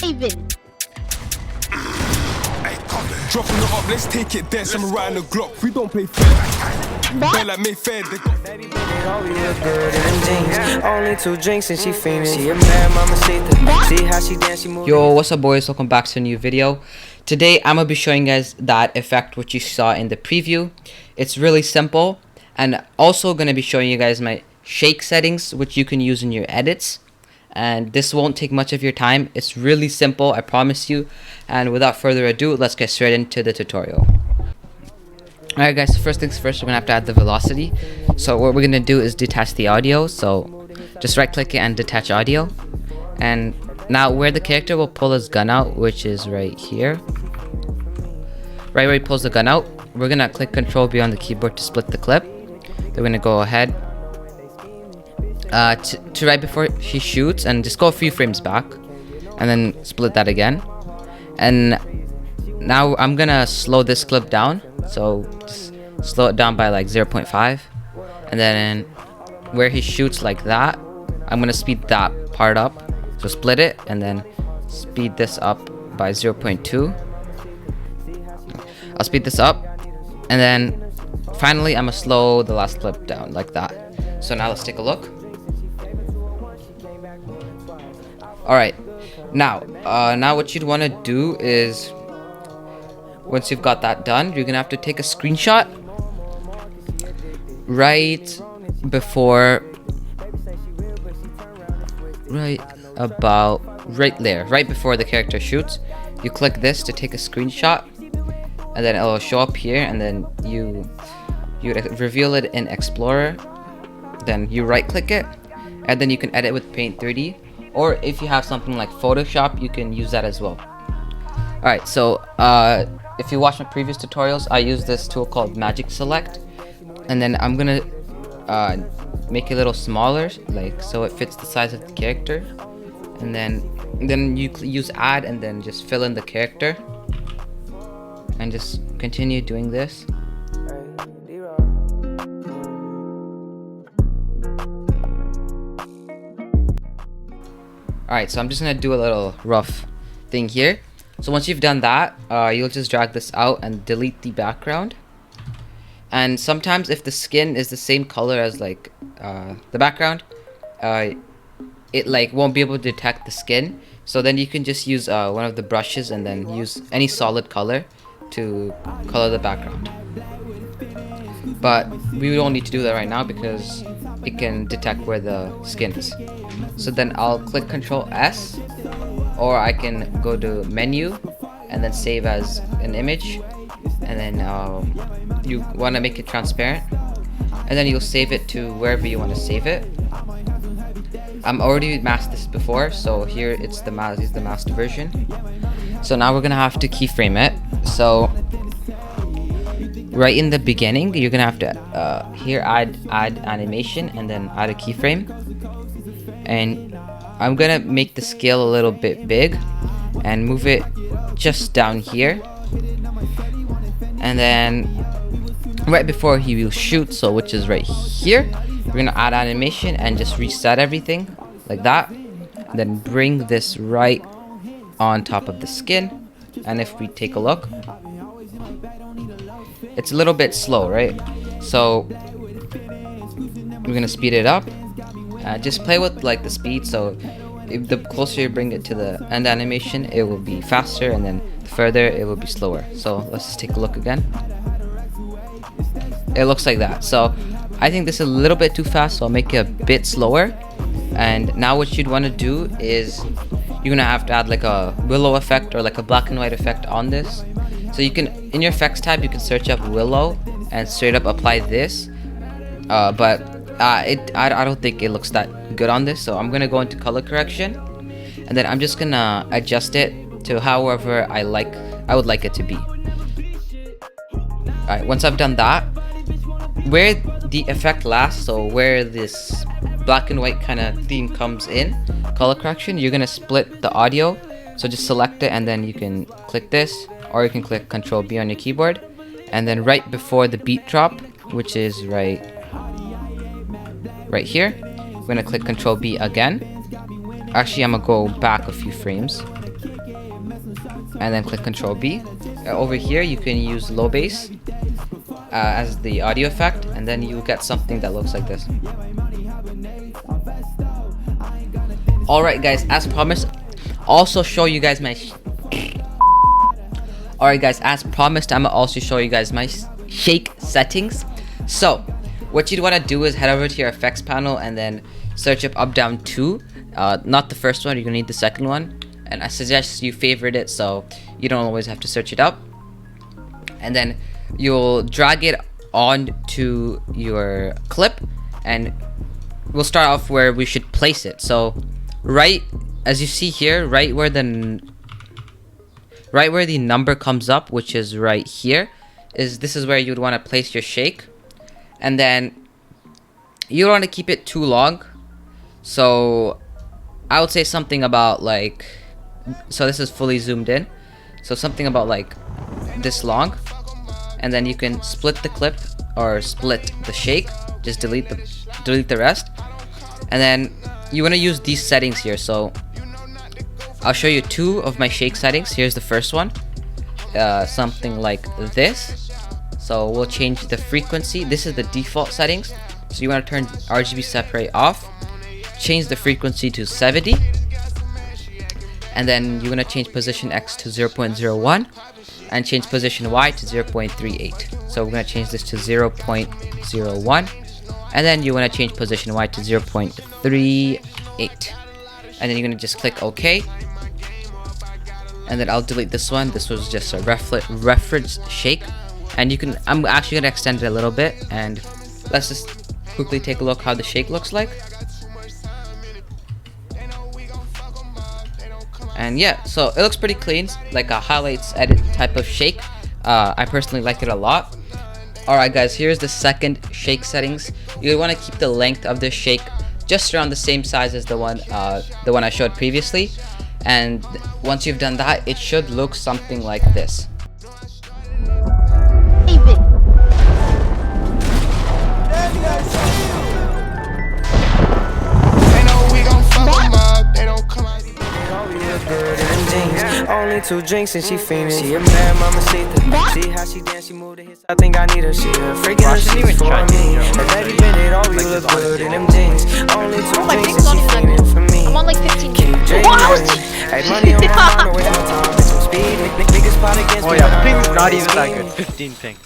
Ivan. Dropping it up, let's take it there. Some around the Glock. We don't play fair. Play like Mayfair. Only 2 drinks and she fiendin'. She a bad mama. See how she dance, she move. Yo, what's up boys, welcome back to a new video. Today I'm gonna be showing you guys that effect which you saw in the preview. It's really simple, and also gonna be showing you guys my shake settings which you can use in your edits. And this won't take much of your time. It's really simple, I promise you. And without further ado, let's get straight into the tutorial. Alright guys, so first things first, we're gonna have to add the velocity. So what we're gonna do is detach the audio. So just right click it and detach audio. And now where the character will pull his gun out, which is right here, right where he pulls the gun out, we're gonna click Control B on the keyboard to split the clip. Then we're gonna go ahead to right before he shoots and just go a few frames back and then split that again. And now I'm gonna slow this clip down, so just slow it down by like 0.5, and then where he shoots like that, I'm gonna speed that part up, so split it and then speed this up by 0.2. I'll speed this up, and then finally I'm gonna slow the last clip down like that. So now let's take a look. Alright, now what you'd want to do is, once you've got that done, you're gonna have to take a screenshot right before, right there, right before the character shoots. You click this to take a screenshot, and then it'll show up here, and then you reveal it in Explorer. Then you right click it, and then you can edit with Paint 3D. Or if you have something like Photoshop, you can use that as well. Alright, so if you watch my previous tutorials, I use this tool called Magic Select. And then I'm gonna make it a little smaller, like so it fits the size of the character. And then you use add and then just fill in the character. And just continue doing this. Alright, so I'm just gonna do a little rough thing here. So once you've done that, you'll just drag this out and delete the background. And sometimes if the skin is the same color as like the background, it like won't be able to detect the skin. So then you can just use one of the brushes and then use any solid color to color the background. But we don't need to do that right now because it can detect where the skin is. So then I'll click Control S, or I can go to menu and then save as an image, and then you want to make it transparent, and then you'll save it to wherever you want to save it. I'm already masked this before, so here it's the masked version. So now we're gonna have to keyframe it. So right in the beginning, you're gonna have to here add animation and then add a keyframe. And I'm gonna make the scale a little bit big and move it just down here. And then right before he will shoot, so which is right here, we're gonna add animation and just reset everything like that. And then bring this right on top of the skin. And if we take a look, it's a little bit slow, right? So we're gonna speed it up. Just play with like the speed, so if the closer you bring it to the end animation, it will be faster, and then the further it will be slower. So let's just take a look again. It looks like that. So I think this is a little bit too fast, so I'll make it a bit slower. And now what you'd want to do is you're gonna have to add like a willow effect or like a black and white effect on this. So you can, in your effects tab, you can search up willow and straight up apply this. But I don't think it looks that good on this, so I'm gonna go into color correction, and then I'm just gonna adjust it to however I would like it to be. Alright, once I've done that, where the effect lasts, so where this black and white kind of theme comes in, color correction, you're gonna split the audio. So just select it and then you can click this, or you can click Control B on your keyboard, and then right before the beat drop, which is right here, we're gonna click Control B again. Actually, I'm gonna go back a few frames. and then click Control B. Over here you can use low bass as the audio effect, and then you get something that looks like this. Alright guys, as promised, also show you guys my Alright guys, as promised, I'm gonna also show you guys my shake settings. So what you'd want to do is head over to your effects panel and then search up down 2. Not the first one, you're gonna need the second one, and I suggest you favorite it so you don't always have to search it up. And then you'll drag it on to your clip, and we'll start off where we should place it. So right, as you see here, right where the number comes up, which is right here, this is where you would want to place your shake. And then you don't want to keep it too long, so I would say something about like, so this is fully zoomed in, so something about like this long. And then you can split the clip or split the shake, just delete the rest. And then you want to use these settings here. So I'll show you 2 of my shake settings. Here's the first one, something like this. So we'll change the frequency. This is the default settings, so you want to turn RGB separate off, change the frequency to 70, and then you're going to change position X to 0.01 and change position Y to 0.38. So we're going to change this to 0.01, and then you want to change position Y to 0.38, and then you're going to just click OK. And then I'll delete this one. This was just a reference shake, and you can, I'm actually going to extend it a little bit, and let's just quickly take a look how the shake looks like. And yeah, so it looks pretty clean, like a highlights edit type of shake. I personally like it a lot. Alright guys, here's the second shake settings. You want to keep the length of the shake just around the same size as the one I showed previously. And once you've done that, it should look something like this. Only 2 drinks and she fiendin'. She a bad mama, see how she dance, she move to his. I think I need her. She a freaking her, she's for me. And baby, bend it over, you look good in them jeans. Only 2 drinks and she fiendin' for me. I'm on like 15 Keep drinking. Hey, money on my mind, waste no time, bitch, I'm speeding. Biggest pot against me. Oh yeah, the ping is not even that good. 15 ping.